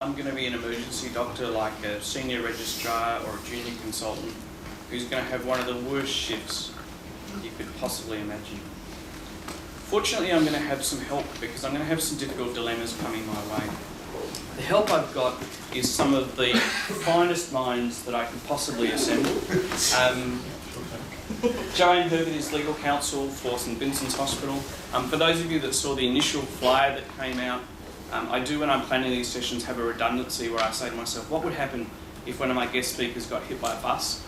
I'm going to be an emergency doctor, like a senior registrar or a junior consultant, who's going to have one of the worst shifts you could possibly imagine. Fortunately, I'm going to have some help because I'm going to have some difficult dilemmas coming my way. The help I've got is some of the finest minds that I could possibly assemble. Joanne Herbert is legal counsel for St Vincent's Hospital. For those of you that saw the initial flyer that came out, I do, when I'm planning these sessions, have a redundancy where I say to myself, what would happen if one of my guest speakers got hit by a bus?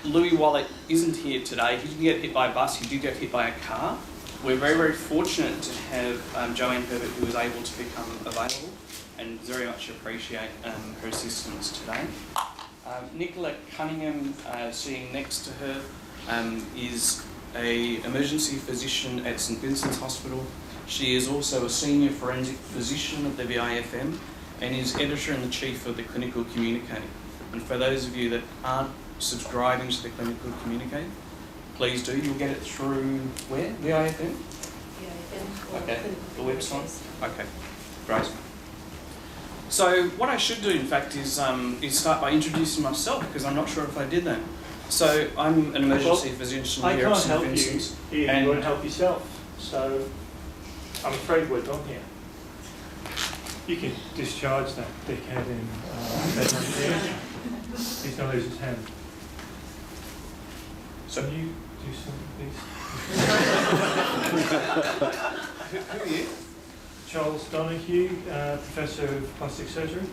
Louis Wallet isn't here today. He didn't get hit by a bus, he did get hit by a car. We're very, very fortunate to have Joanne Herbert, who was able to become available, and very much appreciate her assistance today. Nicola Cunningham, sitting next to her, is an emergency physician at St Vincent's Hospital. She is also a senior forensic physician at the VIFM and is editor-in-chief of the Clinical Communicator. And for those of you that aren't subscribing to the Clinical Communicator, please do. You'll get it through where? VIFM? VIFM. Okay, the website? Okay, great. So what I should do, in fact, is start by introducing myself, because I'm not sure if I did that. So I'm an emergency physician here at St Vincent's. You won't help yourself. So I'm afraid we're done here. You can discharge that dickhead in bedroom here. He's going to lose his hand. So can you do something, please? Who are you? Charles Donahue, Professor of Plastic Surgery.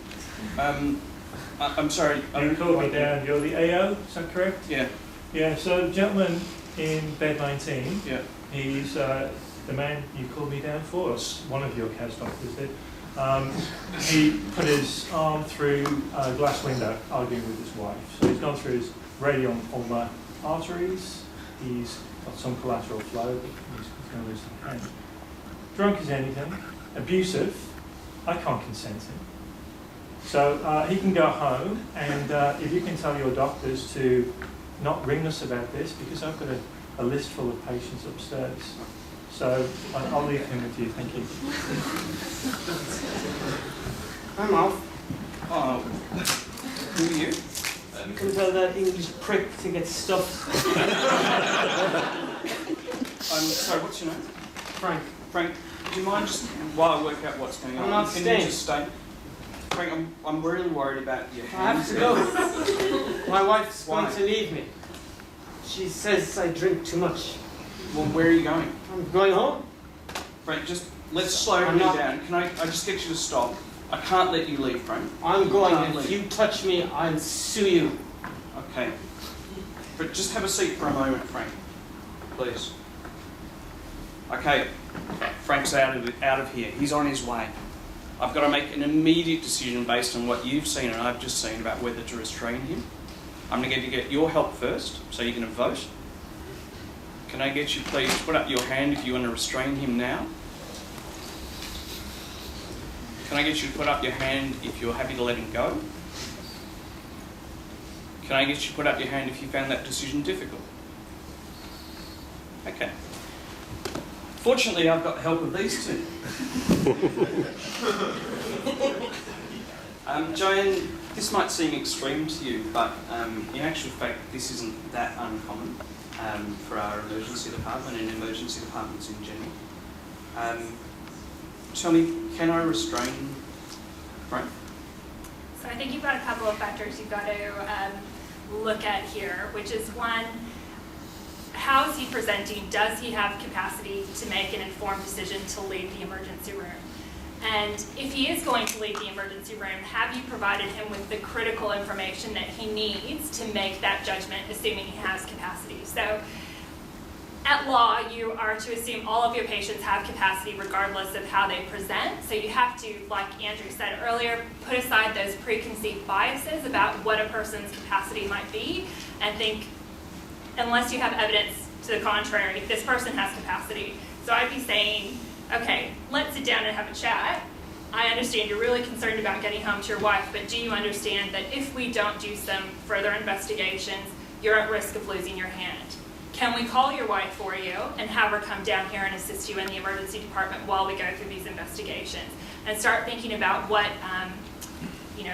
I'm sorry. You called me down. You're the AO, is that correct? Yeah. Yeah, so the gentleman in bed 19, yeah. He's the man you called me down for, one of your CAS doctors did. He put his arm through a glass window, arguing with his wife. So he's gone through his radial-ulnar arteries, he's got some collateral flow, but he's going to lose his hand. Drunk as anything, abusive, I can't consent him. So he can go home, and if you can tell your doctors to not ring us about this, because I've got a list full of patients upstairs. So I'll leave him with you, thank you. I'm off. Oh, who are you? You can tell that English prick to get stuffed. I'm sorry, what's your name? Frank. Frank, do you mind just, while I work out what's going on, I'm not can staying. you just stay? Frank, I'm really worried about your I have hands. to go. My wife's Why? going to leave me. She says I drink too much. Well, where are you going? I'm going home. Frank, just let's slow everything down. Can I just get you to stop? I can't let you leave, Frank. I'm going. Can't If leave. you touch me, I'll sue you. Okay. But just have a seat for a moment, Frank. Please. Okay. Frank's out of here. He's on his way. I've got to make an immediate decision based on what you've seen and I've just seen about whether to restrain him. I'm going to get your help first, so you're going to vote. Can I get you please to put up your hand if you want to restrain him now? Can I get you to put up your hand if you're happy to let him go? Can I get you to put up your hand if you found that decision difficult? Okay. Fortunately, I've got the help of these two. Joanne, this might seem extreme to you, but in actual fact, this isn't that uncommon for our emergency department and emergency departments in general. Tell me, can I restrain Frank? So I think you've got a couple of factors you've got to look at here, which is one, how is he presenting? Does he have capacity to make an informed decision to leave the emergency room? And if he is going to leave the emergency room, have you provided him with the critical information that he needs to make that judgment, assuming he has capacity? So at law, you are to assume all of your patients have capacity regardless of how they present. So you have to, like Andrew said earlier, put aside those preconceived biases about what a person's capacity might be and think, unless you have evidence to the contrary, this person has capacity. So I'd be saying, okay, let's sit down and have a chat. I understand you're really concerned about getting home to your wife, but do you understand that if we don't do some further investigations, you're at risk of losing your hand? Can we call your wife for you and have her come down here and assist you in the emergency department while we go through these investigations? and start thinking about what,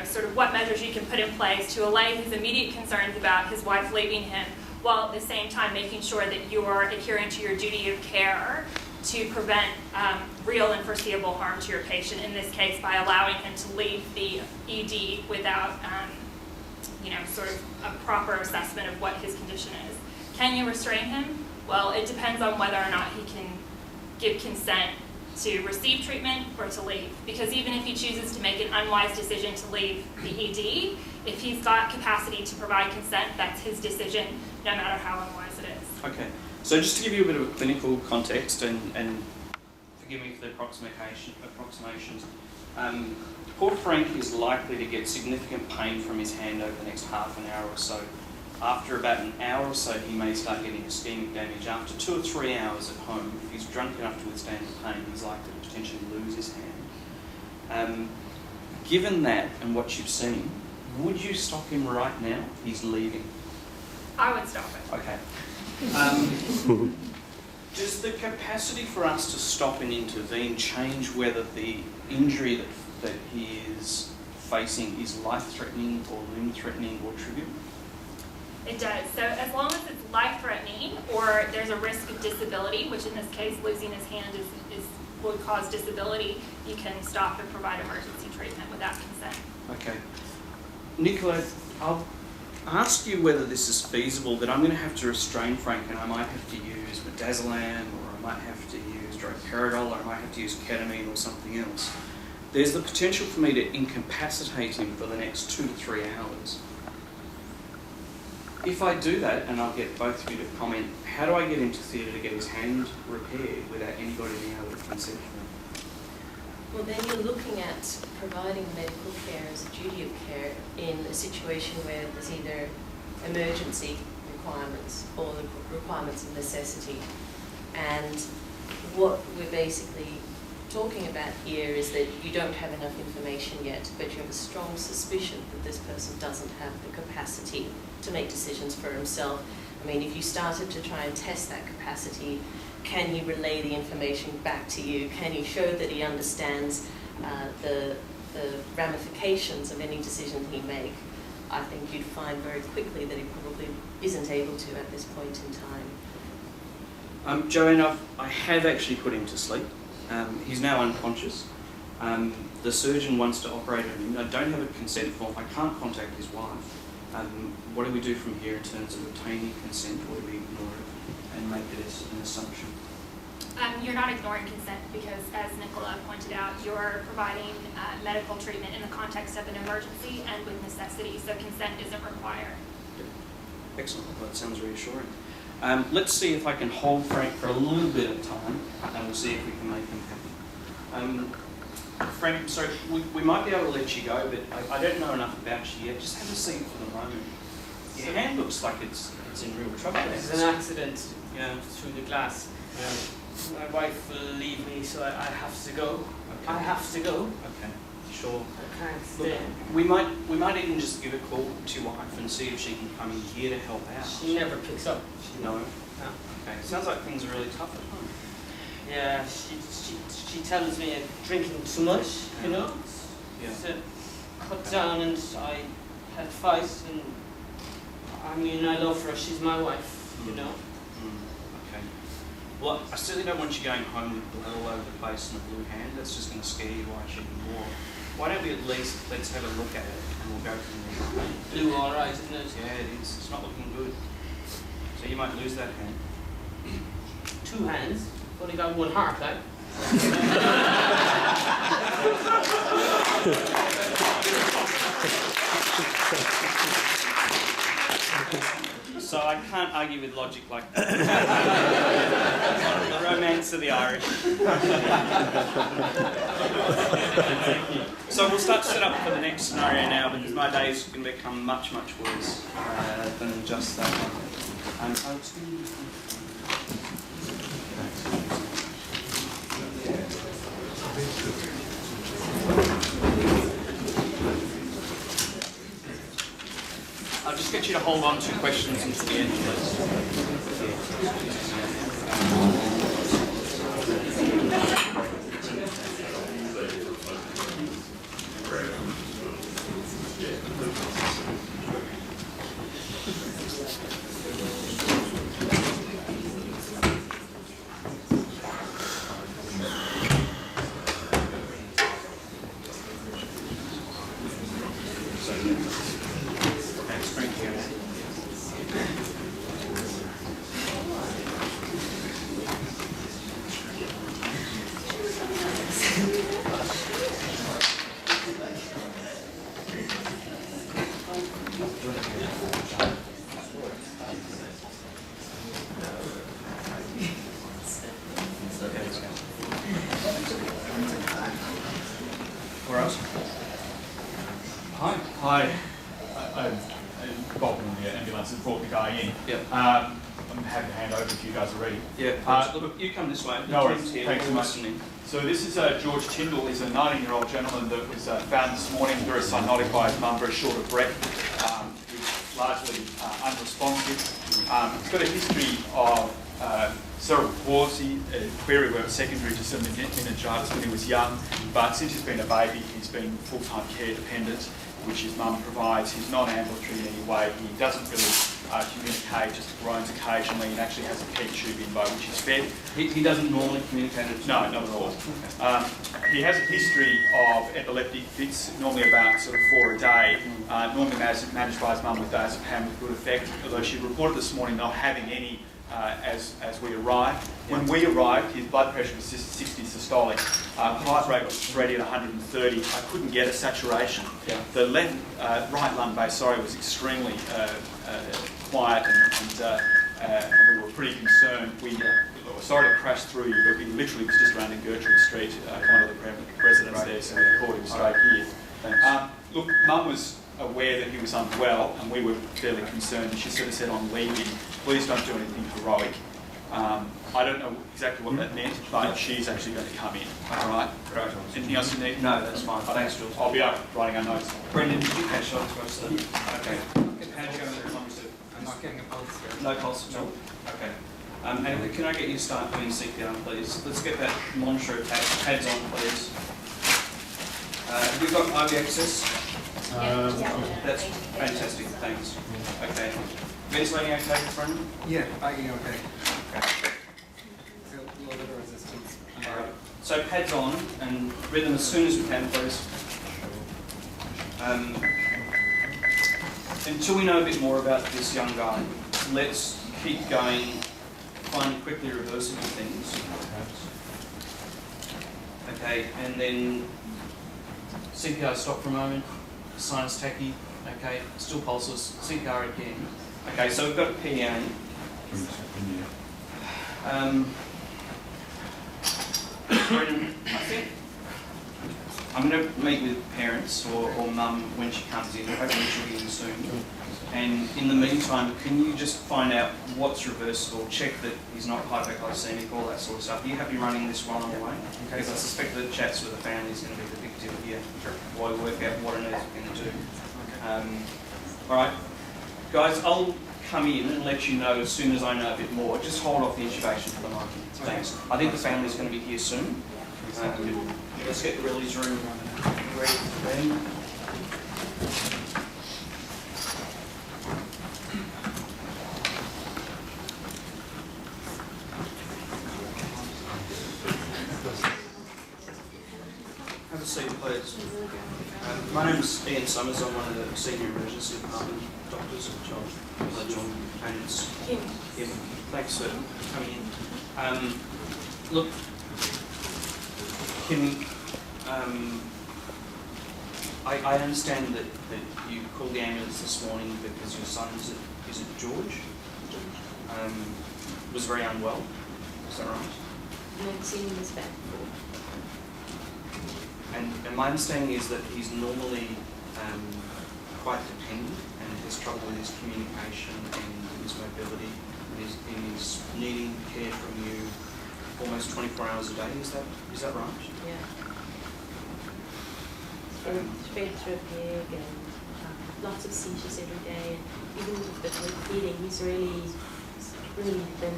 sort of what measures you can put in place to allay his immediate concerns about his wife leaving him, while at the same time making sure that you're adhering to your duty of care to prevent real and foreseeable harm to your patient, in this case by allowing him to leave the ED without sort of a proper assessment of what his condition is. Can you restrain him? Well, it depends on whether or not he can give consent to receive treatment or to leave. Because even if he chooses to make an unwise decision to leave the ED, if he's got capacity to provide consent, that's his decision, no matter how unwise it is. Okay, so just to give you a bit of a clinical context, and forgive me for the approximations, poor Frank is likely to get significant pain from his hand over the next half an hour or so. After about an hour or so, he may start getting ischemic damage. After 2 or 3 hours at home, if he's drunk enough to withstand the pain, he's likely to potentially lose his hand. Given that and what you've seen, would you stop him right now? He's leaving. I would stop it. Okay. Does the capacity for us to stop and intervene change whether the injury that he is facing is life-threatening or limb-threatening or trivial? It does. So as long as it's life-threatening or there's a risk of disability, which in this case losing his hand would cause disability, you can stop and provide emergency treatment without consent. Okay. Nicola, I'll ask you whether this is feasible, but I'm going to have to restrain Frank, and I might have to use midazolam, or I might have to use droperidol, or I might have to use ketamine or something else. There's the potential for me to incapacitate him for the next 2 to 3 hours. If I do that, and I'll get both of you to comment, how do I get into theatre to get his hand repaired without anybody being able to consent to him? Well, then you're looking at providing medical care as a duty of care in a situation where there's either emergency requirements or the requirements of necessity. And what we're basically talking about here is that you don't have enough information yet, but you have a strong suspicion that this person doesn't have the capacity to make decisions for himself. I mean, if you started to try and test that capacity, can he relay the information back to you? Can he show that he understands the ramifications of any decision he make? I think you'd find very quickly that he probably isn't able to at this point in time. Joanne, I have actually put him to sleep. He's now unconscious. The surgeon wants to operate on him. I don't have a consent form. I can't contact his wife. What do we do from here in terms of obtaining consent, or do we ignore it and make it as an assumption? You're not ignoring consent because, as Nicola pointed out, you're providing medical treatment in the context of an emergency and with necessity, so consent isn't required. Excellent. Well, that sounds reassuring. Let's see if I can hold Frank for a little bit of time, and we'll see if we can make him happy. Frank, sorry, we might be able to let you go, but I don't know enough about you yet. Just have a seat for the moment. Your hand looks like it's in real trouble. This is an accident. Yeah. Through the glass. Yeah. My wife will leave me, so I have to go. Okay. I have to go. Okay. Sure. I can't Look, stay. we might even just give a call to your wife and see if she can come in here to help out. She never picks up. No. No. Okay. Sounds like things are really tough at home. Yeah, she tells me I'm drinking too much, you know. Yeah. So cut down, and I had fights, and I mean I love her. She's my wife, you know. Okay. Well, I certainly don't want you going home with blood all over the place and a blue hand. That's just going to scare your wife even more. Why don't we at least let's have a look at it and we'll go from there. Blue, all right, isn't it? Yeah, it is. It's not looking good. So you might lose that hand. 2 hands. Only got 1 heart, like. So I can't argue with logic like that. The romance of the Irish. So we'll start to set up for the next scenario now, because my days can become much, much worse than just that one. I'll just get you to hold on to questions until the end, please. So, okay, screen here. Where else? Hi. Bob from the ambulance has brought the guy in. Yep. I'm happy to hand over if you guys are ready. Yeah. Look, you come this way. No worries. Tim's here. Thanks so We're much. listening. So this is George Tyndall. He's a 19-year-old gentleman that was found this morning very cyanotic by his mum, very short of breath. He's largely unresponsive. He's got a history of cerebral palsy, query where it's secondary to some meningitis when he was young, but since he's been a baby, he's been full-time care dependent, which his mum provides. He's non-ambulatory in any way. He doesn't really communicate, just groans occasionally, and actually has a peg tube in by which he's fed. He doesn't normally communicate it. No, not at all. He has a history of epileptic fits, normally about sort of 4 a day, normally managed by his mum with diazepam with good effect, although she reported this morning not having any as we arrived. When we arrived, his blood pressure was 60 systolic, heart rate was already at 130. I couldn't get a saturation. Yeah. The right lung base, was extremely quiet, and we were pretty concerned. We were sorry to crash through you, but we literally was just around in Gertrude Street, one of the residents there, so we called him straight here. Thanks. Look, Mum was aware that he was unwell, and we were fairly concerned. She sort of said on leaving, please don't do anything heroic. I don't know exactly what that meant, but she's actually going to come in. All right? Great. Anything else you need? No, that's fine. Thanks, Jules. I'll be up writing our notes. Brendan, did you catch on to us then? Okay. How did you go with the pulse? I'm not getting a pulse yet. No pulse at all? Okay. And can I get you to start doing CPR, please? Let's get that monitor attached. Pads on, please. Have you got IV access? That's fantastic, thanks. Okay. Ventilating okay, Brendan? Yeah, bagging okay. Okay. Feel a little bit of resistance. Alright. So pads on and read them as soon as we can, please. Until we know a bit more about this young guy, let's keep going, find quickly reversible things. Okay, and then CPR stop for a moment, sinus tachy, okay, still pulses, CPR again. Okay, so we've got a PA. Brendan, I think I'm going to meet with parents or mum when she comes in. Hopefully she'll be in soon. And in the meantime, can you just find out what's reversible, check that he's not hypoglycemic, all that sort of stuff. Are you happy running this while I'm away? Okay. Because I suspect the chats with the family is going to be the big deal here while we work out what on earth we're going to do. All right, guys, I'll come in and let you know as soon as I know a bit more. Just hold off the intubation for the moment. Thanks. I think the family's going to be here soon. Let's get Riley's room ready for them. Have a seat, please. My name's Ian Summers. I'm one of the senior emergency department doctors at John and Kim. Thanks for coming in. Look, Kim, I understand that you called the ambulance this morning because your son, is it George? Was very unwell. Is that right? I've seen him this back before. And my understanding is that he's normally quite dependent and has trouble with his communication and his mobility, and is needing care from you almost 24 hours a day. Is that right? Yeah. Fed through a peg and lots of seizures every day, and even with the feeding, he's really thin.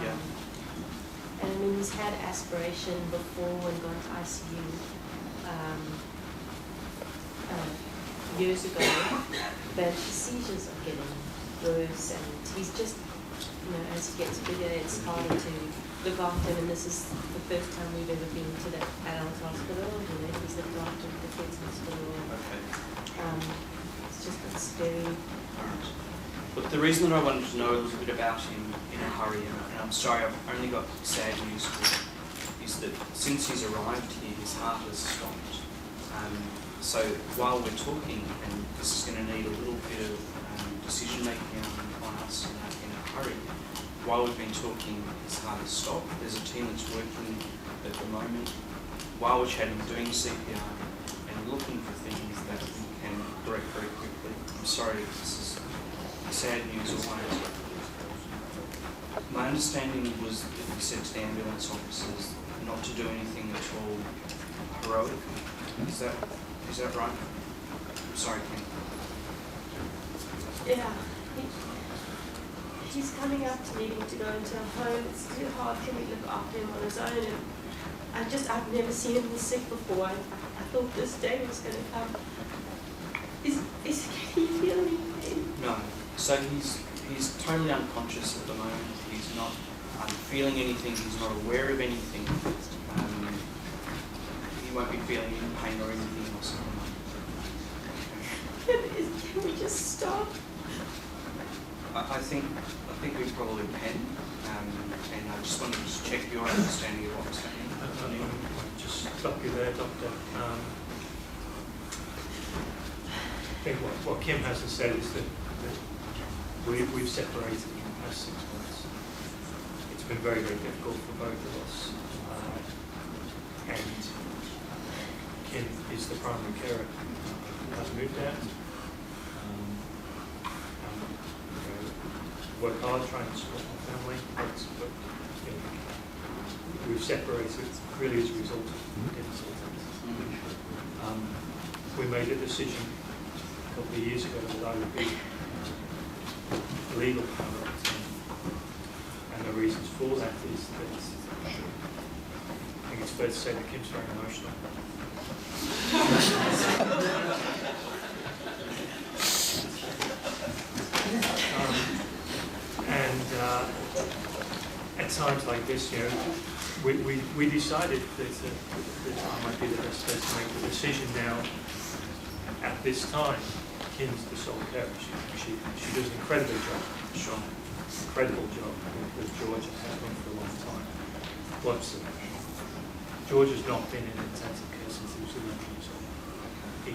Yeah. And I mean, he's had aspiration before and gone to ICU years ago, but his seizures are getting worse, and he's just, as he gets bigger, it's harder to look after him, and this is the first time we've ever been to that adult hospital. He's looked after at the kids' hospital. Okay. very... But the reason that I wanted to know a little bit about him in a hurry, and I'm sorry, I've only got sad news for you, is that since he's arrived here, his heart has stopped. So while we're talking, and this is going to need a little bit of decision making on us in a hurry, while we've been talking, his heart has stopped. There's a team that's working at the moment while we're chatting, doing CPR and looking for things that we can correct very quickly. I'm sorry, this is sad news always. My understanding was that we said to the ambulance officers not to do anything at all heroic. Is that right? I'm sorry, Ken. Yeah. He's coming up to needing to go into a home. It's too hard for me to look after him on his own. And I've never seen him this sick before. I thought this day was going to come. Can he feel any pain? No. So he's totally unconscious at the moment. He's not feeling anything. He's not aware of anything. He won't be feeling any pain or anything else. Can we just stop? I think we probably can. And I just wanted to check your understanding of what's happening. I'll just stop you there, Doctor. I think what Kim hasn't said is that we've separated in the past 6 months. It's been very, very difficult for both of us. And Kim is the primary carer who has moved out. Work hard trying to support my family, but you know, we've separated really as a result of difficulties. We made a decision a couple of years ago that I would be legal power of attorney. And the reasons for that is that I think it's fair to say that Kim's very emotional. At times like this, you know, we decided that I might be the best person to make the decision now. At this time, Kim's the sole carer. She does an incredible job. Sure. Incredible job with George and has done for a long time. Loves it. George has not been in intensive care since he was 11 years old.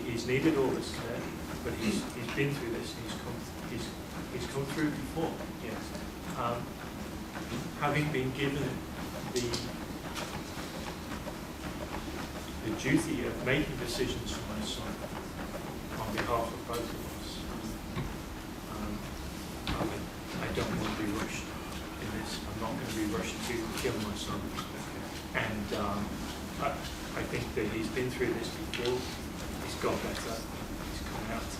He's needed all this care, but he's been through this. He's come through before. Yes. Having been given the duty of making decisions for my son on behalf of both of us, I don't want to be rushed in this. I'm not going to be rushed to kill my son. And I think that he's been through this before. He's got better. He's come out.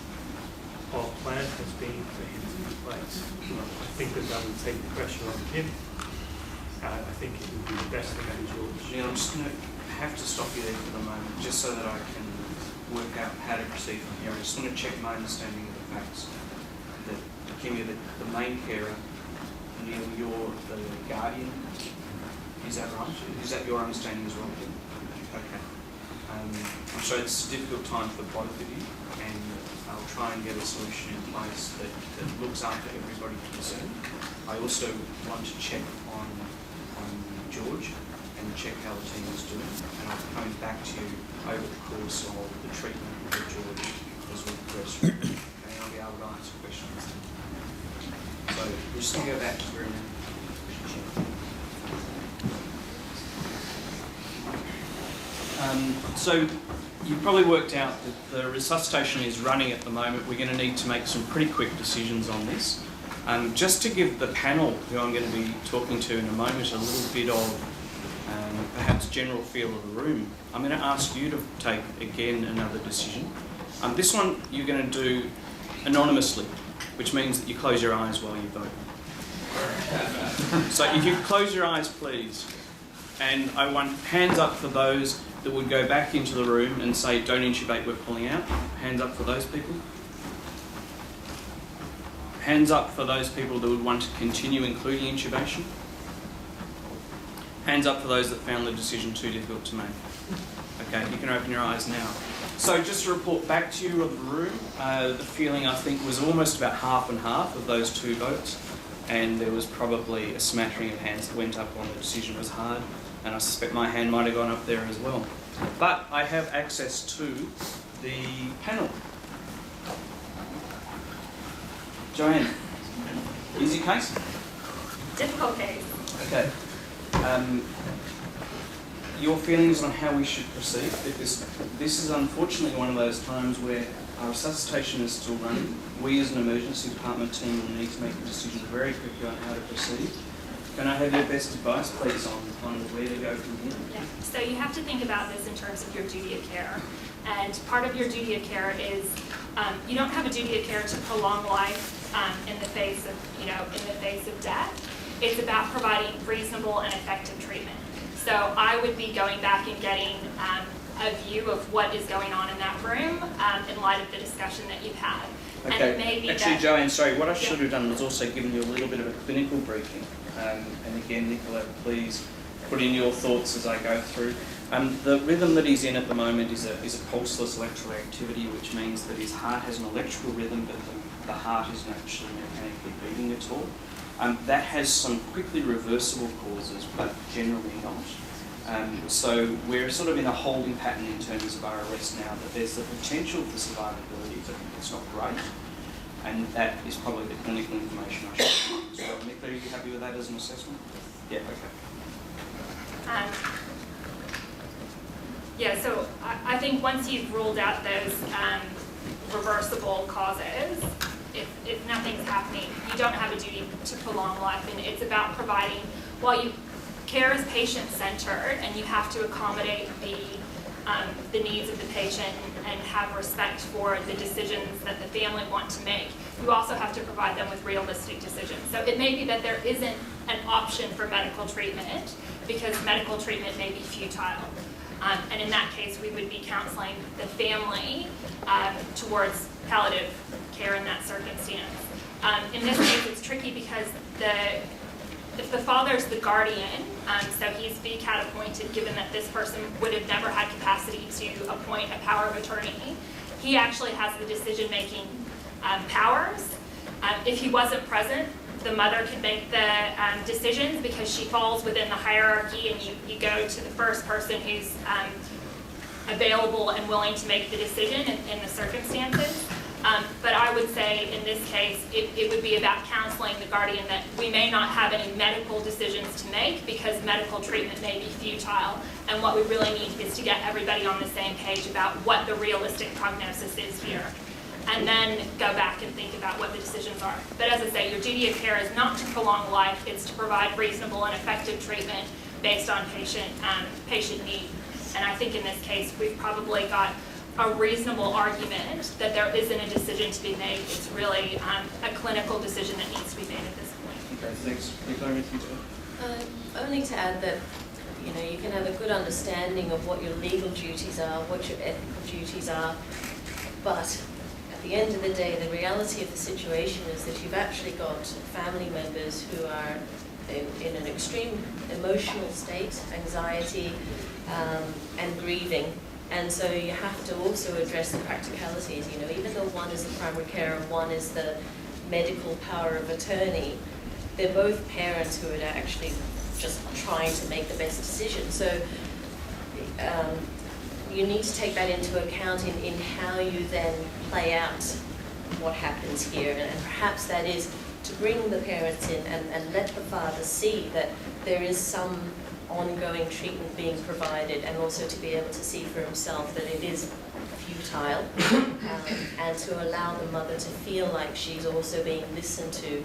Our plan has been for him to replace. I think that would take the pressure off him. I think it would be the best thing for George. Neil, I'm just going to have to stop you there for the moment, just so that I can work out how to proceed from here. I just want to check my understanding of the facts. That Kim, you're the main carer. Neil, you're the guardian. Is that right? Is that your understanding as well, Kim? Okay. I'm sure it's a difficult time for both of you, and I'll try and get a solution in place that looks after everybody concerned. I also want to check on George and check how the team is doing, and I'll be coming back to you over the course of the treatment of George as we progress through. Okay, and I'll be able to answer questions. So we're just going to go back to the room. So you've probably worked out that the resuscitation is running at the moment. We're going to need to make some pretty quick decisions on this. Just to give the panel, who I'm going to be talking to in a moment, a little bit of perhaps general feel of the room, I'm going to ask you to take, again, another decision. This one you're going to do anonymously, which means that you close your eyes while you vote. So if you close your eyes, please. And I want hands up for those that would go back into the room and say, don't intubate, we're pulling out. Hands up for those people. Hands up for those people that would want to continue including intubation. Hands up for those that found the decision too difficult to make. Okay, you can open your eyes now. So just to report back to you of the room, the feeling I think was almost about half and half of those two votes, and there was probably a smattering of hands that went up on the decision was hard, and I suspect my hand might have gone up there as well. But I have access to the panel. Joanne, easy case? Difficult case. Okay. Your feelings on how we should proceed, because this is unfortunately one of those times where our resuscitation is still running. We as an emergency department team will need to make a decision very quickly on how to proceed. Can I have your best advice, please, on where to go from here? Yeah. So you have to think about this in terms of your duty of care. And part of your duty of care is you don't have a duty of care to prolong life in the face of death. It's about providing reasonable and effective treatment. So I would be going back and getting a view of what is going on in that room in light of the discussion that you've had. Okay. And it may be Actually, that, Joanne, sorry, what I should have done was also given you a little bit of a clinical briefing. And again, Nicola, please put in your thoughts as I go through. The rhythm that he's in at the moment is a pulseless electrical activity, which means that his heart has an electrical rhythm, but the heart isn't actually mechanically beating at all. That has some quickly reversible causes, but generally not. So we're sort of in a holding pattern in terms of our arrest now, that there's the potential for survivability, but it's not great. And that is probably the clinical information I should have. So, Nicola, are you happy with that as an assessment? Yeah, okay. Yeah, so I think once you've ruled out those reversible causes, if nothing's happening, you don't have a duty to prolong life, and it's about providing, care is patient-centered, and you have to accommodate the needs of the patient and have respect for the decisions that the family want to make. You also have to provide them with realistic decisions. So it may be that there isn't an option for medical treatment because medical treatment may be futile. And in that case, we would be counseling the family towards palliative care in that circumstance. In this case, it's tricky because if the father's the guardian, so he's VCAT appointed, given that this person would have never had capacity to appoint a power of attorney, he actually has the decision-making powers. If he wasn't present, the mother can make the decisions because she falls within the hierarchy, and you go to the first person who's available and willing to make the decision in the circumstances. But I would say in this case, it would be about counseling the guardian that we may not have any medical decisions to make because medical treatment may be futile. And what we really need is to get everybody on the same page about what the realistic prognosis is here. And then go back and think about what the decisions are. But as I say, your duty of care is not to prolong life, it's to provide reasonable and effective treatment based on patient need. And I think in this case, we've probably got a reasonable argument that there isn't a decision to be made. It's really a clinical decision that needs to be made at this point. Okay, thanks. Nicola, anything to Only to add that you can have a good understanding of what your legal duties are, what your ethical duties are, but at the end of the day, the reality of the situation is that you've actually got family members who are in an extreme emotional state, anxiety, and grieving. And so you have to also address the practicalities. Even though one is the primary care and one is the medical power of attorney, they're both parents who are actually just trying to make the best decision. So you need to take that into account in how you then play out what happens here. And perhaps that is to bring the parents in and let the father see that there is some ongoing treatment being provided, and also to be able to see for himself that it is futile, and to allow the mother to feel like she's also being listened to,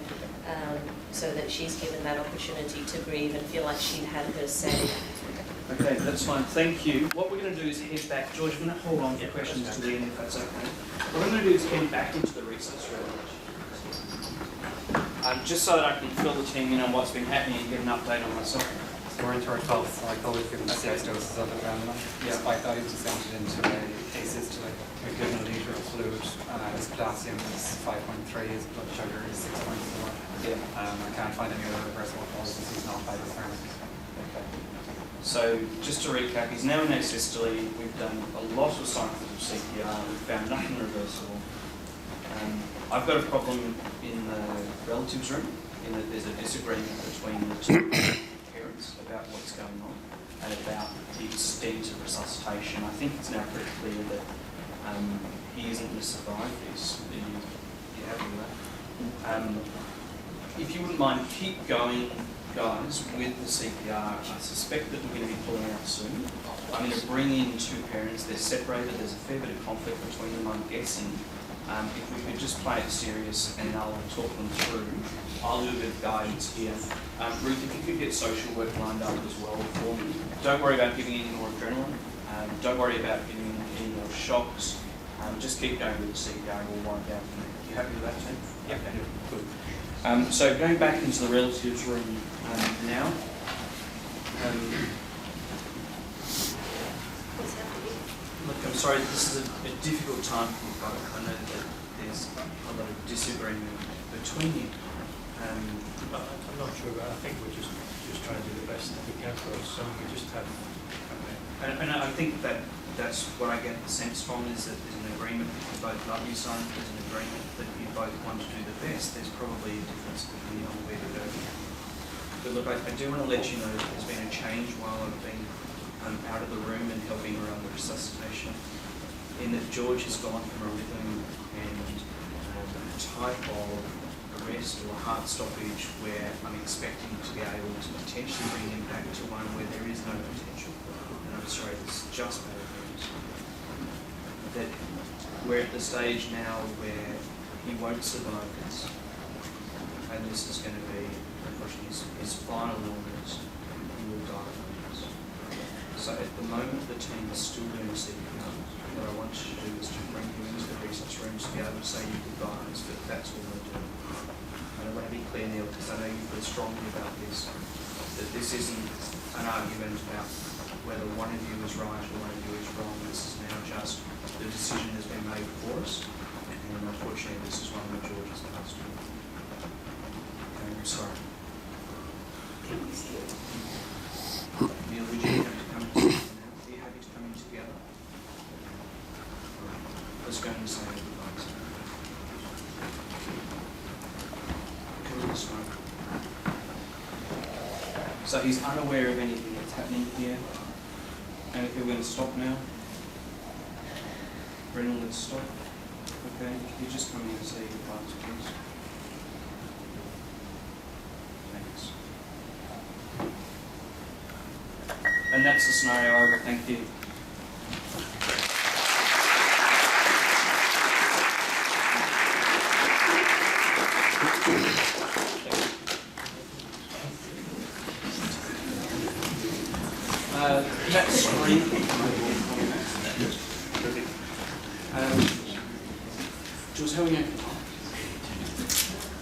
so that she's given that opportunity to grieve and feel like she had her say. Okay, that's fine. Thank you. What we're going to do is head back. George, we're going to hold on to questions to the end if that's okay. What I'm going to do is head back into the research room. Just so that I can fill the team in on what's been happening and get an update on myself. So we're into our 12th cycle. We've given 6 doses of adrenaline. Despite that, he was sent into a asystole. We've given a litre of fluid. His potassium is 5.3. His blood sugar is 6.4. Yeah. I can't find any other reversible causes. He's not hypothermic. So just to recap, he's now in asystole. We've done a lot of cycles of CPR. We've found nothing reversible. I've got a problem in the relatives room, in that there's a disagreement between the two parents about what's going on and about the extent of resuscitation. I think it's now pretty clear that he isn't going to survive this. Are you happy with that? If you wouldn't mind, keep going, guys, with the CPR. I suspect that we're going to be pulling out soon. I'm going to bring in two parents. They're separated. There's a fair bit of conflict between them, I'm guessing. If we could just play it serious and I'll talk them through. I'll do a bit of guidance here. Ruth, if you could get social work lined up as well for me. Don't worry about giving any more adrenaline. Don't worry about giving any more shocks. Just keep going with the CPR and we'll wind down from there. You happy with that, team? Yep. Okay, good. So going back into the relatives room now. Look, I'm sorry, this is a difficult time for you both. I know that there's a lot of disagreement between you. I'm not sure, but I think we're just trying to do the best that we can for us. So we just have. And I think that's what I get the sense from, is that there's an agreement that you both love your son. There's an agreement that you both want to do the best. There's probably a difference depending on where to go. But look, I do want to let you know that there's been a change while I've been out of the room and helping around the resuscitation, in that George has gone from a rhythm and a type of arrest or heart stoppage where I'm expecting to be able to potentially bring him back to one where there is no potential. And I'm sorry, it's just bad news. That we're at the stage now where he won't survive this, and this is going to be, unfortunately, his final illness. He will die from this. So at the moment, the team is still doing CPR. What I want you to do is to bring you into the research room to be able to say your goodbyes, but that's all we're doing. And I want to be clear, Neil, because I know you feel strongly about this, that this isn't an argument about whether one of you is right or one of you is wrong. This is now just the decision has been made for us, and unfortunately this is one where George has passed on. Okay, I'm sorry. Neil, would you have to come together now? Are you happy to come in together? Let's go and say goodbye. Come to this one. So he's unaware of anything that's happening here. And if we're going to stop now, Brennan, let's stop. Okay, can you just come in and say goodbye to please? Thanks. And that's the scenario over. Thank you. That screen. Jules, how are we going?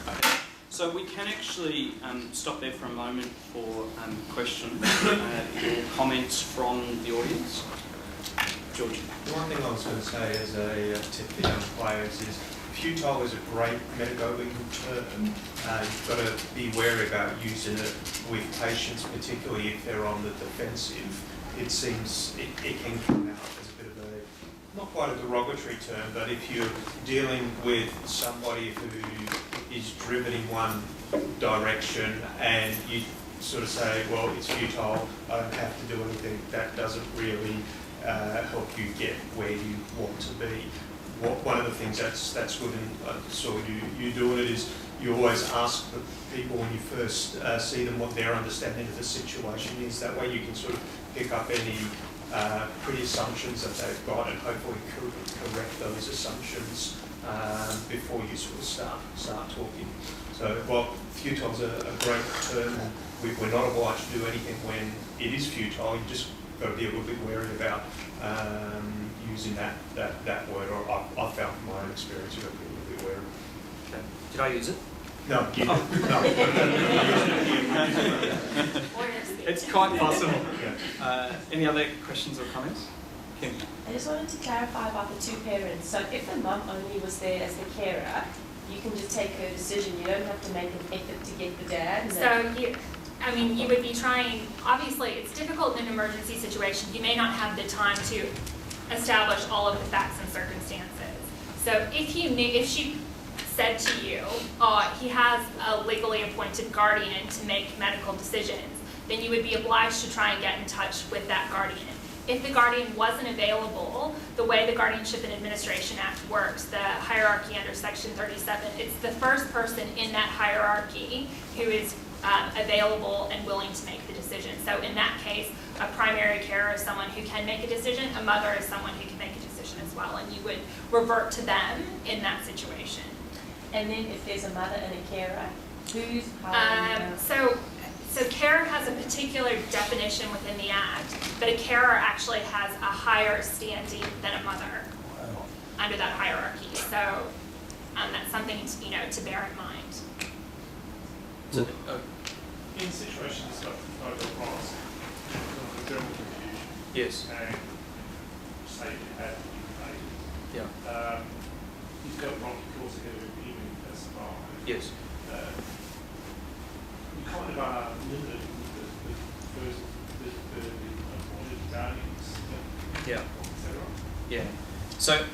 Okay. So we can actually stop there for a moment for questions or comments from the audience. George. One thing I was going to say as a tip for young players is futile is a great medico-legal term. You've got to be wary about using it with patients, particularly if they're on the defensive. It seems it can come out as a bit of a, not quite a derogatory term, but if you're dealing with somebody who is driven in one direction and you sort of say, well, it's futile, I don't have to do anything, that doesn't really help you get where you want to be. One of the things that's good, and I saw you doing it, is you always ask the people when you first see them what their understanding of the situation is. That way you can sort of pick up any pre-assumptions that they've got and hopefully correct those assumptions before you sort of start talking. So while futile is a great term, we're not obliged to do anything when it is futile. You just got to be a little bit wary about using that word, or I've found from my own experience you've got to be a little bit wary. Okay. Did I use it? No, you didn't. No. It's quite possible. Yeah. Any other questions or comments? Kim? I just wanted to clarify about the two parents. So if the mum only was there as the carer, you can just take her decision. You don't have to make an effort to get the dad. So you, I mean, you would be trying, obviously, it's difficult in an emergency situation. You may not have the time to establish all of the facts and circumstances. So if she said to you, he has a legally appointed guardian to make medical decisions, then you would be obliged to try and get in touch with that guardian. If the guardian wasn't available, the way the Guardianship and Administration Act works, the hierarchy under Section 37, it's the first person in that hierarchy who is available and willing to make the decision. So in that case, a primary carer is someone who can make a decision, a mother is someone who can make a decision as well, and you would revert to them in that situation. And then if there's a mother and a carer, who's hiring? So carer has a particular definition within the Act, but a carer actually has a higher standing than a mother under that hierarchy. So that's something to bear in mind. So, In situations like the past, general confusion, yes. and say you had a Yeah. you've got bronchial even as far. Yes. You kind of are limited with the appointed guardians. Yeah. Is that right? Yeah. So,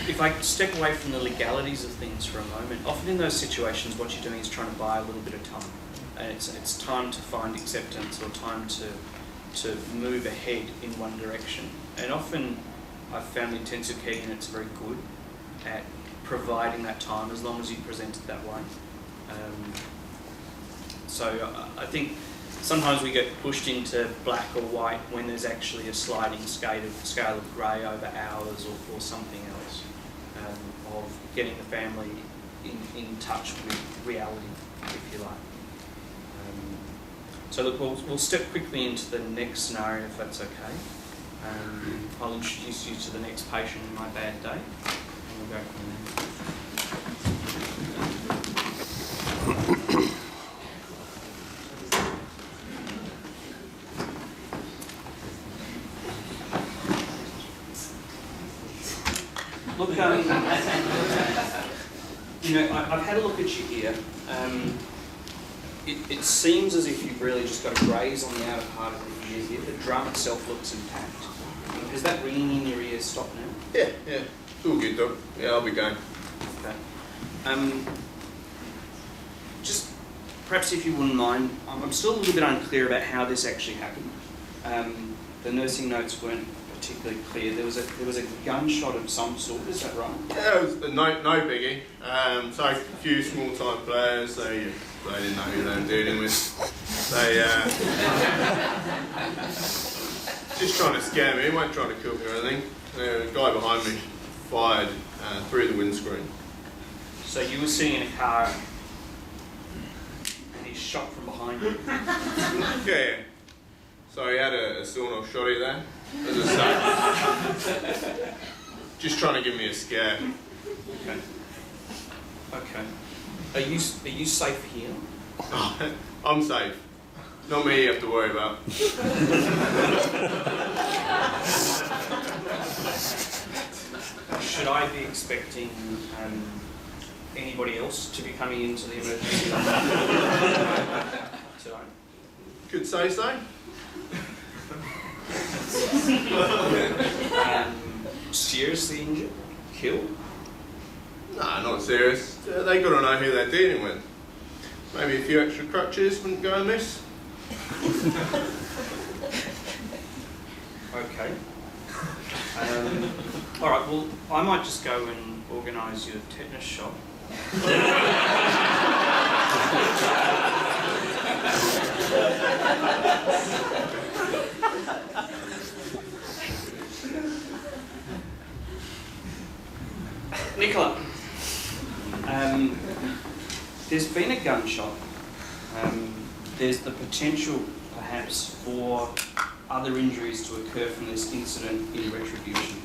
if I step away from the legalities of things for a moment, often in those situations, what you're doing is trying to buy a little bit of time, and it's time to find acceptance or time to move ahead in one direction. And often, I've found the intensive care units very good at providing that time as long as you present it that way. So I think sometimes we get pushed into black or white when there's actually a sliding scale of grey over hours or something else, of getting the family in touch with reality, if you like. So look, we'll step quickly into the next scenario, if that's okay. I'll introduce you to the next patient in my bad day, and we'll go from there. Look, I've had a look at you here. It seems as if you've really just got a graze on the outer part of the ear here. The drum itself looks intact. Has that ringing in your ears stopped now? Yeah. It's all good, Doc. Yeah, I'll be going. Okay. Just perhaps if you wouldn't mind, I'm still a little bit unclear about how this actually happened. The nursing notes weren't particularly clear. There was a gunshot of some sort. Is that right? Yeah, it was no biggie. So a few small time players. They didn't know who they were dealing with. They just trying to scare me. They weren't trying to kill me or anything. The guy behind me fired through the windscreen. So you were sitting in a car and he shot from behind you? Yeah. So he had a sawn-off shotty there, as I say. Just trying to give me a scare. Okay. Are you safe here? I'm safe. Not me you have to worry about. Should I be expecting anybody else to be coming into the emergency room today? Could say so. Seriously injured? Killed? Nah, not serious. They got to know who they're dealing with. Maybe a few extra crutches wouldn't go amiss. Okay. All right. Well, I might just go and organise your tetanus shot. Nicola, there's been a gunshot. There's the potential, perhaps, for other injuries to occur from this incident in retribution.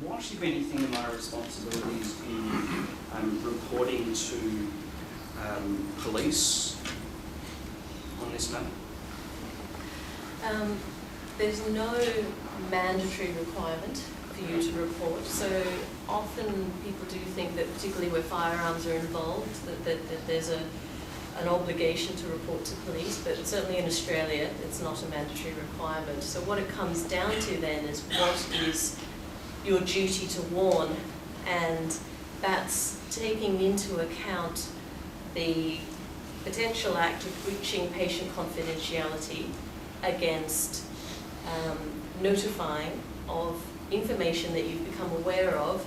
What, if anything, are my responsibilities in reporting to police on this matter? There's no mandatory requirement for you to report. So often people do think that, particularly where firearms are involved, that there's a an obligation to report to police, but certainly in Australia it's not a mandatory requirement. So what it comes down to then is what is your duty to warn, and that's taking into account the potential act of breaching patient confidentiality against notifying of information that you've become aware of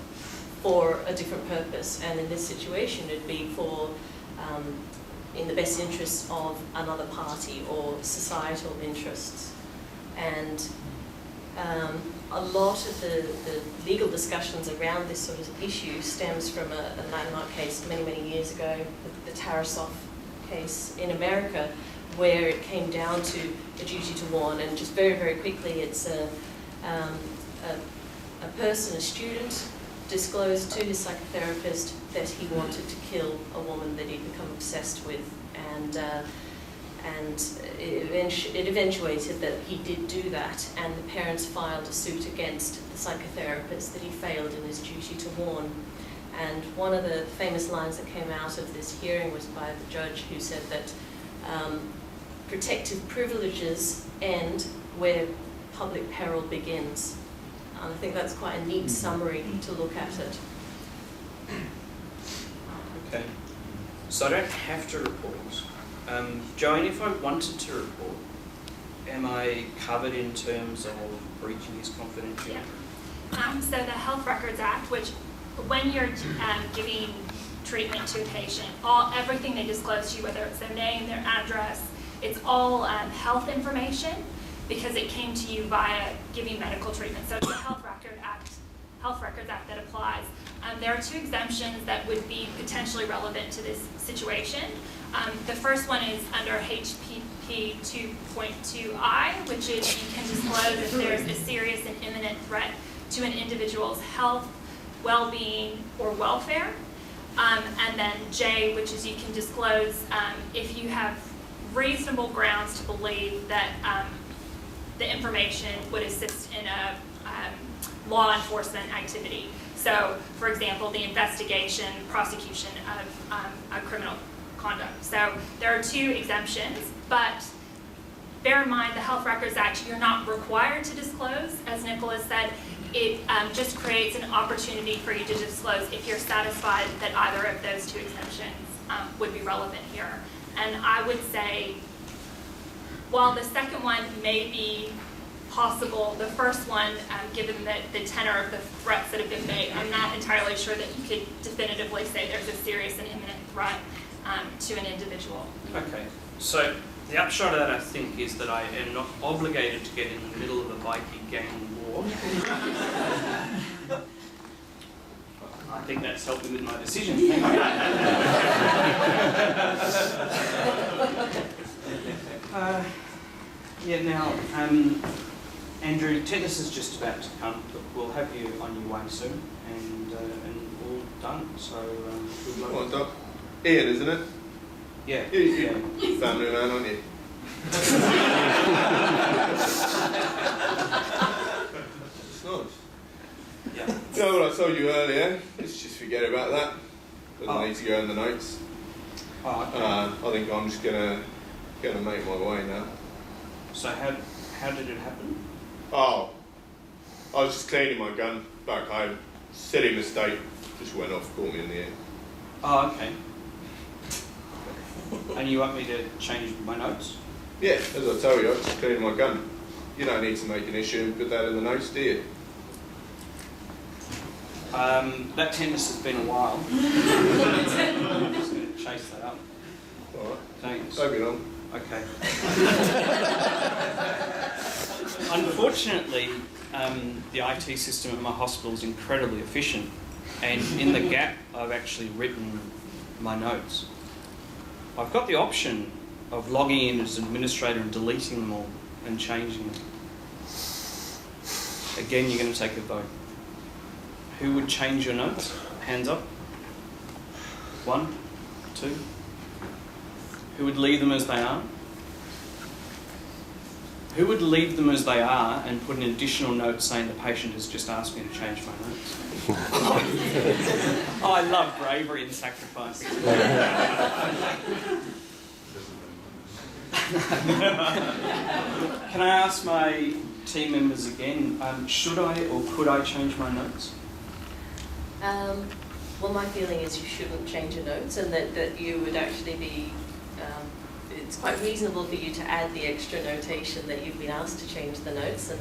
for a different purpose. And in this situation it'd be for in the best interests of another party or societal interests. And a lot of the legal discussions around this sort of issue stems from a landmark case many, many years ago, the Tarasov case in America, where it came down to a duty to warn. And just very, very quickly, it's a person, a student, disclosed to his psychotherapist that he wanted to kill a woman that he'd become obsessed with, and it eventuated that he did do that, and the parents filed a suit against the psychotherapist that he failed in his duty to warn. And one of the famous lines that came out of this hearing was by the judge, who said that protective privileges end where public peril begins. And I think that's quite a neat summary to look at it. Okay. So I don't have to report. Joanne, if I wanted to report, am I covered in terms of breaching his confidentiality? Yeah. So the Health Records Act, which when you're giving treatment to a patient, everything they disclose to you, whether it's their name, their address, it's all health information, because it came to you via giving medical treatment. So it's the Health Records Act that applies. There are two exemptions that would be potentially relevant to this situation. The first one is under HPP 2.2i, which is you can disclose if there's a serious and imminent threat to an individual's health, well-being, or welfare. And then J, which is you can disclose if you have reasonable grounds to believe that the information would assist in a law enforcement activity. So, for example, the investigation, prosecution of a criminal conduct. So there are two exemptions, but bear in mind the Health Records Act, you're not required to disclose. As Nicola said, it just creates an opportunity for you to disclose if you're satisfied that either of those two exemptions would be relevant here. And I would say, while the second one may be possible, the first one, given the tenor of the threats that have been made, I'm not entirely sure that you could definitively say there's a serious and imminent threat to an individual. Okay, so the upshot of that, I think, is that I am not obligated to get in the middle of a bikie gang war. I think that's helping with my decision. Yeah, now, Andrew, tennis is just about to come, but we'll have you on your way soon, and all done. So good luck. What, Doc? Ian, isn't it? Yeah. You're family man, aren't you? It's nice. Yeah. You know what I told you earlier? Let's just forget about that. Doesn't need to go in the notes. Oh, okay. I think I'm just gonna make my way now. So how did it happen? Oh, I was just cleaning my gun back home. Silly mistake. Just went off, caught me in the air. Oh, okay. And you want me to change my notes? Yeah, as I tell you, I was just cleaning my gun. You don't need to make an issue and put that in the notes, do you? That tennis has been a while. I'm just going to chase that up. Alright. Thanks. Don't be long. Okay. Unfortunately, the IT system at my hospital is incredibly efficient, and in the gap I've actually written my notes. I've got the option of logging in as an administrator and deleting them all and changing them. Again, you're going to take a vote. Who would change your notes? Hands up. 1, 2. Who would leave them as they are? Who would leave them as they are and put an additional note saying the patient has just asked me to change my notes? Oh, I love bravery and sacrifice. Can I ask my team members again, should I or could I change my notes? Well, my feeling is you shouldn't change your notes, and that you would actually be, it's quite reasonable for you to add the extra notation that you've been asked to change the notes, and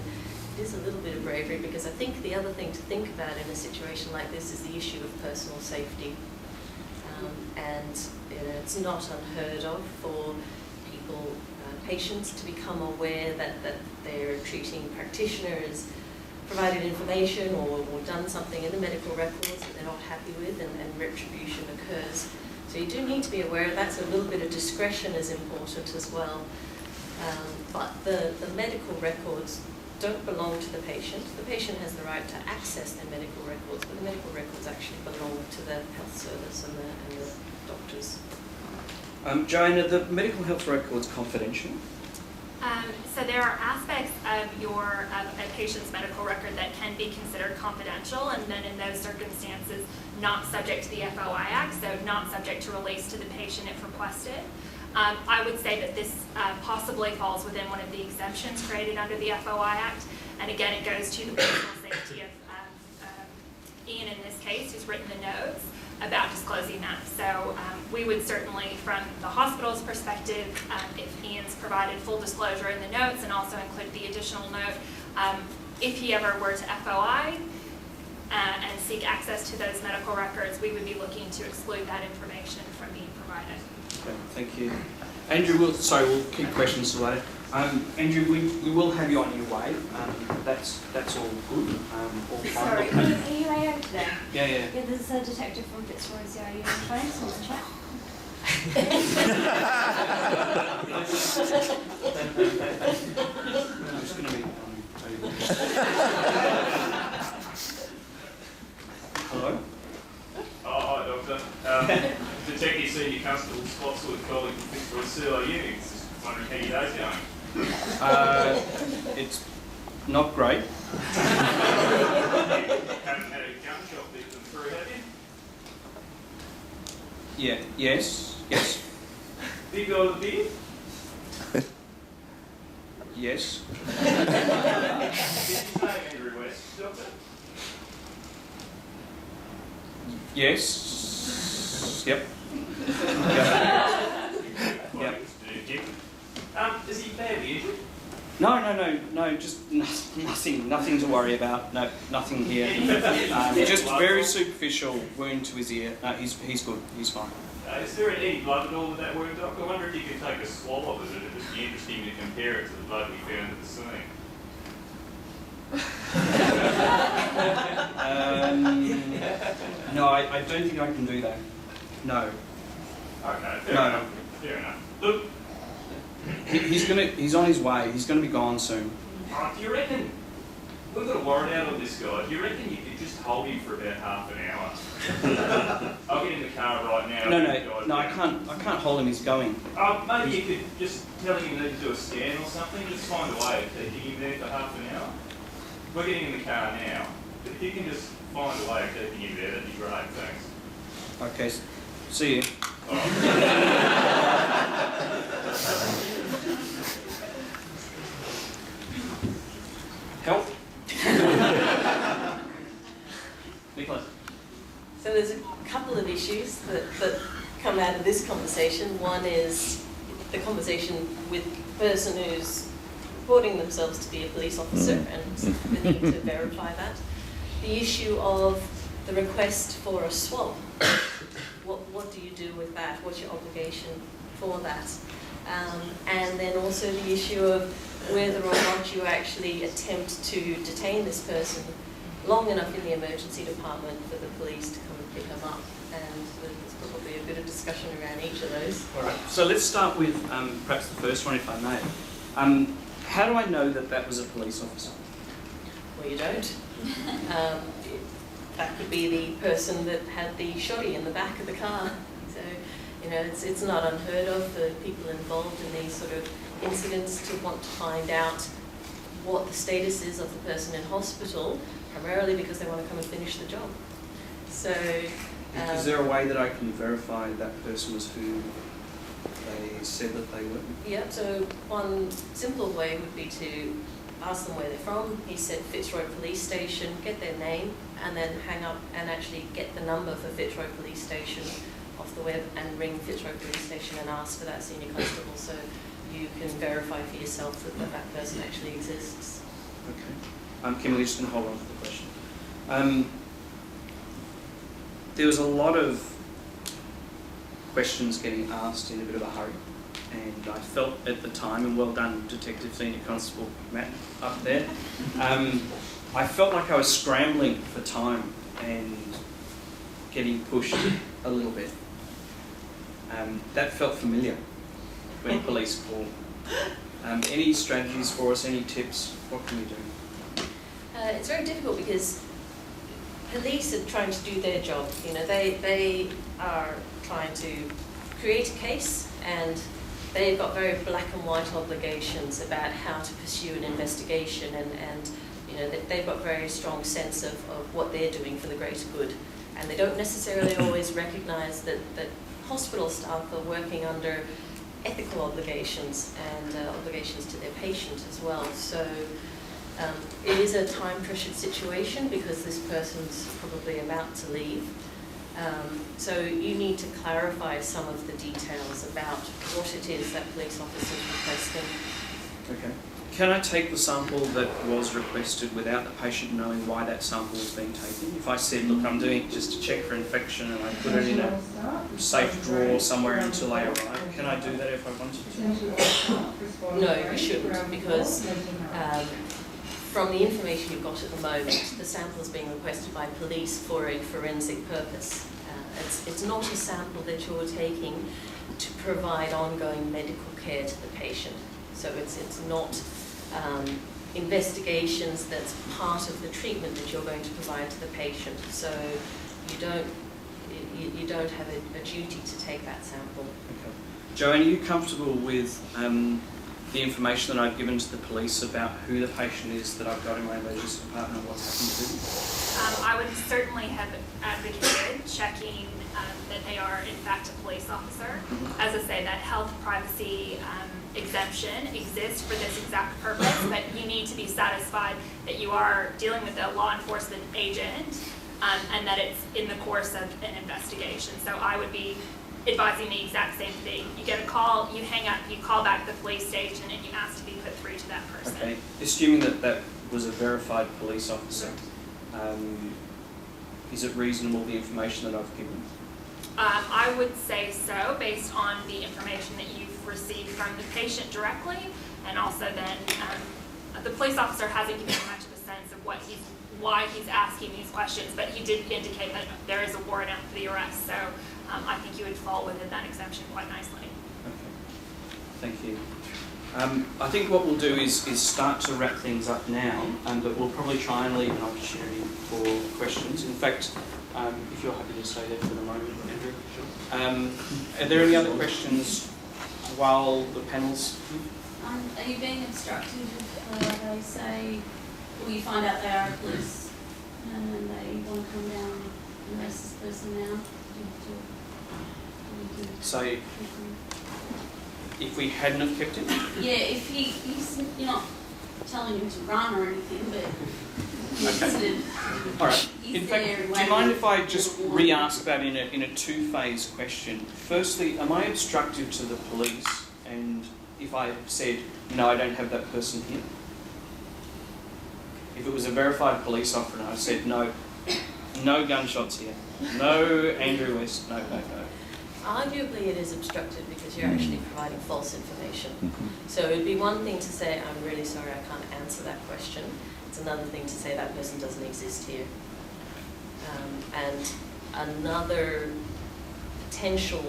it is a little bit of bravery, because I think the other thing to think about in a situation like this is the issue of personal safety. And it's not unheard of for people, patients, to become aware that their treating practitioner has provided information or done something in the medical records that they're not happy with, and retribution occurs. So you do need to be aware that a little bit of discretion is important as well. But the medical records don't belong to the patient. The patient has the right to access their medical records, but the medical records actually belong to the health service and the doctors. Joanne, are the medical health records confidential? So there are aspects of a patient's medical record that can be considered confidential, and then in those circumstances not subject to the FOI Act, so not subject to release to the patient if requested. I would say that this possibly falls within one of the exemptions created under the FOI Act, and again it goes to the personal safety of Ian in this case, who's written the notes about disclosing that. So we would certainly, from the hospital's perspective, if Ian's provided full disclosure in the notes and also include the additional note, if he ever were to FOI and seek access to those medical records, we would be looking to exclude that information from being provided. Okay, thank you. Andrew, we'll keep questions till later. Andrew, we will have you on your way. That's all good. All fine. Sorry, are you out today? Yeah. Yeah, there's a detective from Fitzroy's area on the phone, so let's chat. I'm just going to be... Hello? Oh, hi, Doctor. Detective Senior Constable Spotswood, colleague from Fitzroy CIU. Just wondering how your day's going. It's not great. Haven't had a gun shot beat them through, have you? Yeah, yes. Big guy with a beard? Yes. Did you say Andrew West, Doctor? Yes. Yep. Yep. Is he badly injured? No, just nothing to worry about. No, nothing here. Just very superficial wound to his ear. No, he's good. He's fine. Is there any blood at all with that wound, Doctor? I wonder if you could take a swab of it. It would be interesting to compare it to the blood we found at the scene. No, I don't think I can do that. No. Okay, fair enough. Look, he's on his way. He's gonna be gone soon. do you reckon we've got a warrant out on this guy? Do you reckon you could just hold him for about half an hour? I'll get in the car right now. No, I can't hold him. He's going. Maybe you could just tell him you need to do a scan or something. Just find a way of keeping him there for half an hour. We're getting in the car now, but if you can just find a way of keeping him there, that'd be great. Thanks. Okay. See you. Help. Nicola. So there's a couple of issues that come out of this conversation. One is the conversation with the person who's reporting themselves to be a police officer and the need to verify that. The issue of the request for a swab. What do you do with that? What's your obligation for that? And then also the issue of whether or not you actually attempt to detain this person long enough in the emergency department for the police to come and pick them up. And there's probably a bit of discussion around each of those. All right. So let's start with perhaps the first one, if I may. How do I know that that was a police officer? Well, you don't. That could be the person that had the shoddy in the back of the car. So, it's not unheard of for people involved in these sort of incidents to want to find out what the status is of the person in hospital, primarily because they want to come and finish the job. So, Is there a way that I can verify that person was who they said that they were? Yeah, so one simple way would be to ask them where they're from. He said Fitzroy Police Station, get their name, and then hang up and actually get the number for Fitzroy Police Station off the web and ring Fitzroy Police Station and ask for that senior constable so you can verify for yourself that that person actually exists. Okay. Kim, we're just going to hold on to the question. There was a lot of questions getting asked in a bit of a hurry, and I felt at the time, and well done Detective Senior Constable Matt up there, I felt like I was scrambling for time and getting pushed a little bit. That felt familiar when police call. Any strategies for us, any tips? What can we do? It's very difficult because police are trying to do their job. You know, they are trying to create a case, and they've got very black and white obligations about how to pursue an investigation, and you know, they've got a very strong sense of what they're doing for the greater good. And they don't necessarily always recognise that hospital staff are working under ethical obligations and obligations to their patient as well. So it is a time-pressured situation because this person's probably about to leave. So you need to clarify some of the details about what it is that police officer is requesting. Okay. Can I take the sample that was requested without the patient knowing why that sample was being taken? If I said, look, I'm doing it just to check for infection and I put it in a safe drawer somewhere until I arrive, can I do that if I wanted to? No, you shouldn't, because from the information you've got at the moment, the sample is being requested by police for a forensic purpose. It's not a sample that you're taking to provide ongoing medical care to the patient. So it's not investigations that's part of the treatment that you're going to provide to the patient. So you don't have a duty to take that sample. Okay. Joanne, are you comfortable with the information that I've given to the police about who the patient is that I've got in my emergency department and what's happened to them? I would certainly have advocated checking that they are in fact a police officer. As I say, that health privacy exemption exists for this exact purpose, but you need to be satisfied that you are dealing with a law enforcement agent and that it's in the course of an investigation. So I would be advising the exact same thing. You get a call, you hang up, you call back the police station and you ask to be put through to that person. Okay. Assuming that that was a verified police officer, is it reasonable, the information that I've given? I would say so, based on the information that you've received from the patient directly, and also then the police officer hasn't given much of a sense of why he's asking these questions, but he did indicate that there is a warrant out for the arrest, so I think you would fall within that exemption quite nicely. Okay, thank you. I think what we'll do is start to wrap things up now, but we'll probably try and leave an opportunity for questions. In fact, if you're happy to stay there for the moment, Andrew. Sure. Are there any other questions while the panel's... Are you being obstructed if they say, well, you find out they are police and then they want to come down and arrest this person now? So, if we hadn't have kept him? Yeah, if he's, you're not telling him to run or anything, but okay. All right. In fact, do you mind if I just re-ask that in a two-phase question? Firstly, am I obstructive to the police? And if I said, no, I don't have that person here? If it was a verified police officer and I said, no gunshots here, no Andrew West, no. Arguably it is obstructed because you're actually providing false information. So it would be one thing to say, I'm really sorry, I can't answer that question. It's another thing to say that person doesn't exist here. And another potential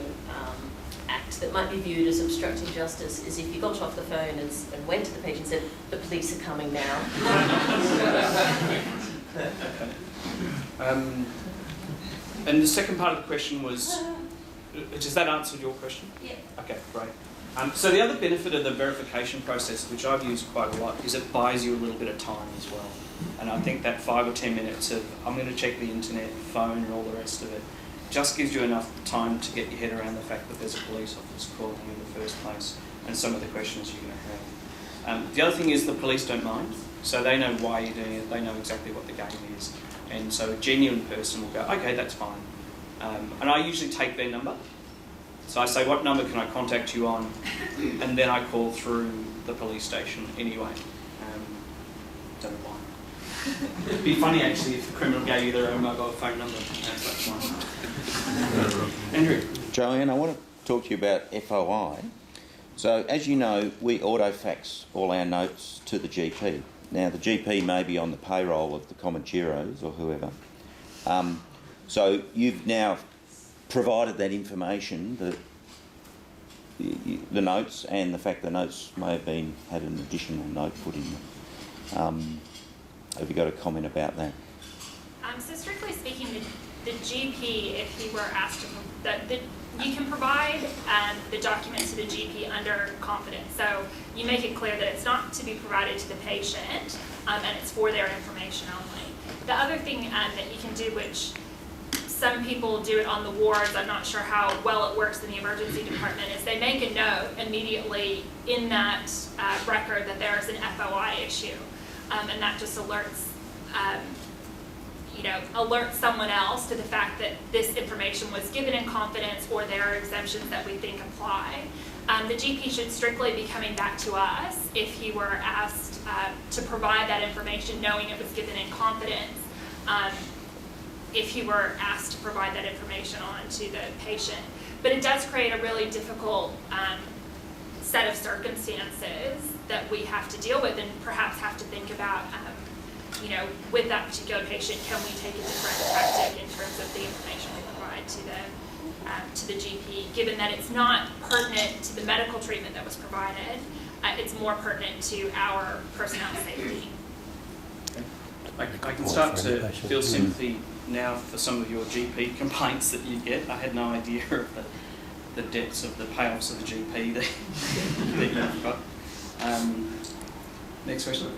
act that might be viewed as obstructing justice is if you got off the phone and went to the patient and said, the police are coming now. Okay. And the second part of the question was, does that answer your question? Yeah. Okay, great. So the other benefit of the verification process, which I've used quite a lot, is it buys you a little bit of time as well. And I think that 5 or 10 minutes of, I'm going to check the internet, phone and all the rest of it, just gives you enough time to get your head around the fact that there's a police officer calling you in the first place and some of the questions you're going to have. The other thing is the police don't mind, so they know why you're doing it, they know exactly what the game is, and so a genuine person will go, okay, that's fine. And I usually take their number, so I say, what number can I contact you on, and then I call through the police station anyway. Don't know why. It'd be funny actually if the criminal gave you their own mobile phone number. That's fine. Andrew. Joanne, I want to talk to you about FOI. So, as you know, we auto-fax all our notes to the GP. Now, the GP may be on the payroll of the Comancheros or whoever. So, you've now provided that information, the notes, and the fact the notes may have had an additional note put in them. Have you got a comment about that? So strictly speaking, the GP, if he were asked to, you can provide the document to the GP under confidence. So you make it clear that it's not to be provided to the patient, and it's for their information only. The other thing that you can do, which some people do it on the wards, I'm not sure how well it works in the emergency department, is they make a note immediately in that record that there is an FOI issue. And that just alerts, alerts someone else to the fact that this information was given in confidence, or there are exemptions that we think apply. The GP should strictly be coming back to us if he were asked to provide that information, knowing it was given in confidence. If he were asked to provide that information on to the patient. But it does create a really difficult set of circumstances that we have to deal with, and perhaps have to think about, with that particular patient, can we take a different tactic in terms of the information we provide to the GP, given that it's not pertinent to the medical treatment that was provided, it's more pertinent to our personnel safety. I can start to feel sympathy now for some of your GP complaints that you get. I had no idea of the depths of the payoffs of the GP that you've got. Next question.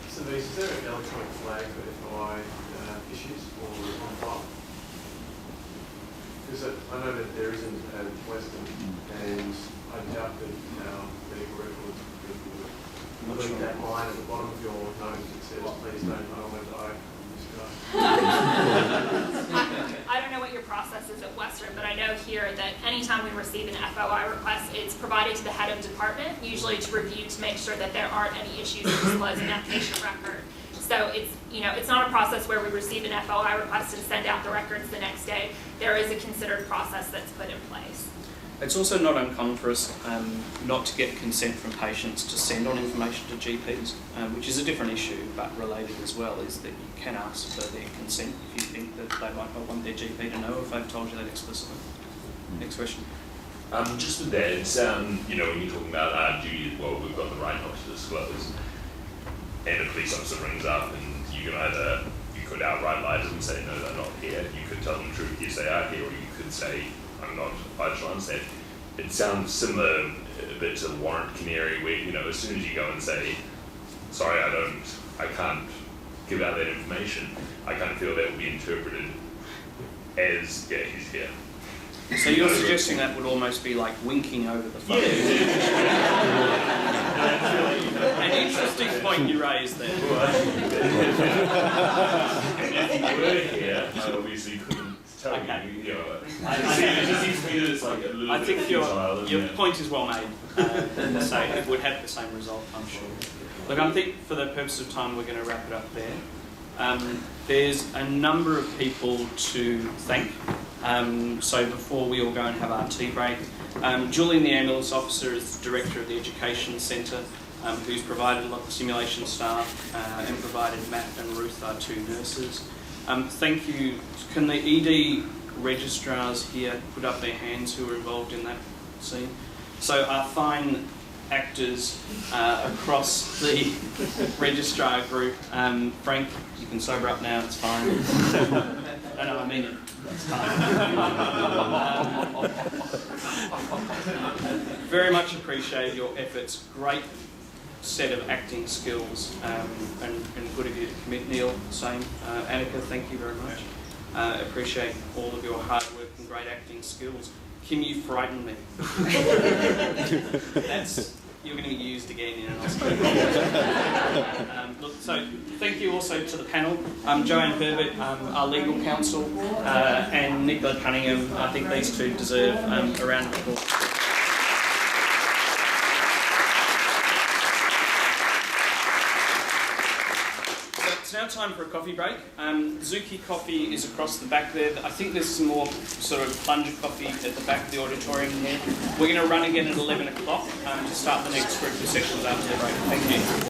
So is there an electronic flag for FOI issues or on file? Because I know that there isn't at Western, and I doubt that our medical records would leave that line at the bottom of your note that says, please don't, I don't want to die. I don't know what your process is at Western, but I know here that anytime we receive an FOI request, it's provided to the head of department, usually to review to make sure that there aren't any issues disclosed in that patient record. So it's not a process where we receive an FOI request and send out the records the next day. There is a considered process that's put in place. It's also not uncommon for us not to get consent from patients to send on information to GPs, which is a different issue, but related as well, is that you can ask for their consent if you think that they might not want their GP to know if they've told you that explicitly. Next question. Just with that, when you're talking about duty, well, we've got the right not to disclose, and a police officer rings up, and you could outright lie to them and say, no, they're not here. You could tell them the truth, yes, they are here, or you could say, I'm not quite sure on that. It sounds similar a bit to the warrant canary, where, as soon as you go and say, sorry, I can't give out that information, I kind of feel that will be interpreted as, yeah, he's here. So you're suggesting that would almost be like winking over the phone? An interesting point you raised there. And if you were here, I obviously couldn't tell you. It just seems to me that it's like a little I bit think futile, your point is well made. So it would have the same result, I'm sure. Look, I think for the purpose of time, we're going to wrap it up there. There's a number of people to thank. So before we all go and have our tea break, Julian, the ambulance officer, is the director of the education centre, who's provided a lot of simulation staff and provided Matt and Ruth, our two nurses. Thank you. Can the ED registrars here put up their hands who were involved in that scene? So our fine actors across the registrar group. Frank, you can sober up now, it's fine. No, I mean it. It's fine. Very much appreciate your efforts. Great set of acting skills and good of you to commit. Neil, same. Annika, thank you very much. Appreciate all of your hard work and great acting skills. Kim, you frightened me. You're going to be used again in an Oscar. Look, so thank you also to the panel. Joanne Herbert, our legal counsel, and Nicola Cunningham. I think these two deserve a round of applause. It's now time for a coffee break. Zuki Coffee is across the back there. I think there's some more sort of plunger coffee at the back of the auditorium here. We're going to run again at 11 o'clock to start the next group of sessions after the break. Thank you.